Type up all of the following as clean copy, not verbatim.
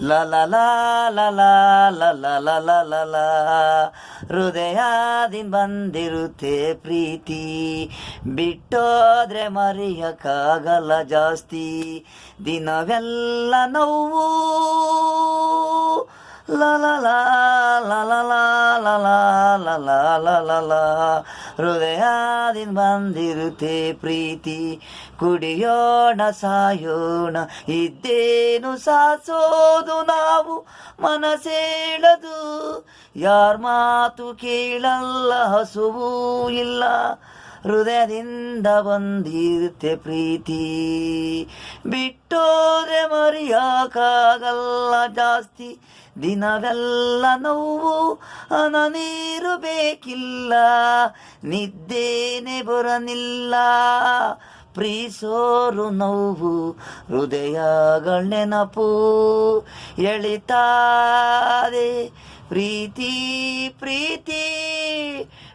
ಲ ಲ ಲ ಲ ಲ ಲ ಲ ಲ ಲ ಲ ಲ. ಹೃದಯದಿಂದ ಬಂದಿರುತ್ತೆ ಪ್ರೀತಿ, ಬಿಟ್ಟೋದ್ರೆ ಮರೆಯಕ್ಕಾಗಲ್ಲ ಜಾಸ್ತಿ. ದಿನವೆಲ್ಲ ನೋವು ಲ ಲ ಲ ಲ ಲ ಲ ಲ ಲ ಲ ಲ ಲ ಲ ಲ. ಹೃದಯದಿಂದ ಬಂದಿರುತ್ತೆ ಪ್ರೀತಿ, ಕುಡಿಯೋಣ ಸಾಯೋಣ ಇದ್ದೇನು ಸಾಸೋದು ನಾವು. ಮನಸೇಳದು ಯಾರ ಮಾತು ಕೇಳಲ್ಲ, ಹಸುವೂ ಇಲ್ಲ. ಹೃದಯದಿಂದ ಬಂದಿರುತ್ತೆ ಪ್ರೀತಿ, ಬಿಟ್ಟೋದ್ರೆ ಮರೆಯಕ್ಕಾಗಲ್ಲ ಜಾಸ್ತಿ. ದಿನವೆಲ್ಲ ನೋವು, ಹನ ನೀರು ಬೇಕಿಲ್ಲ, ನಿದ್ದೇನೆ ಬರನಿಲ್ಲ. ಪ್ರೀಸೋರು ನೋವು, ಹೃದಯಗಳ ನೆನಪು ಎಳಿತಾರೆ. ಪ್ರೀತಿ ಪ್ರೀತಿ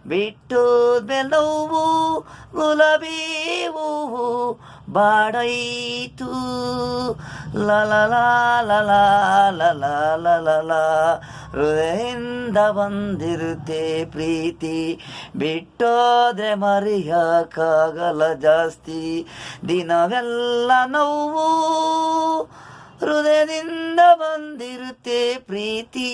ಬಿಟ್ಟೋದ್ಮೇಲೆ ನೋವು, ಗುಲಾಬಿ ಹೂವು ಬಾಡಾಯಿತು. ಲ ಲ ಲ ಲ ಲ ಲ ಲ ಲ ಲ ಲ. ಹೃದಯದಿಂದ ಬಂದಿರುತ್ತೆ ಪ್ರೀತಿ, ಬಿಟ್ಟೋದ್ರೆ ಮರೆಯಕ್ಕಾಗಲ್ಲ ಜಾಸ್ತಿ. ದಿನವೆಲ್ಲ ನೋವು, ಹೃದಯದಿಂದ ಬಂದಿರುತ್ತೆ ಪ್ರೀತಿ.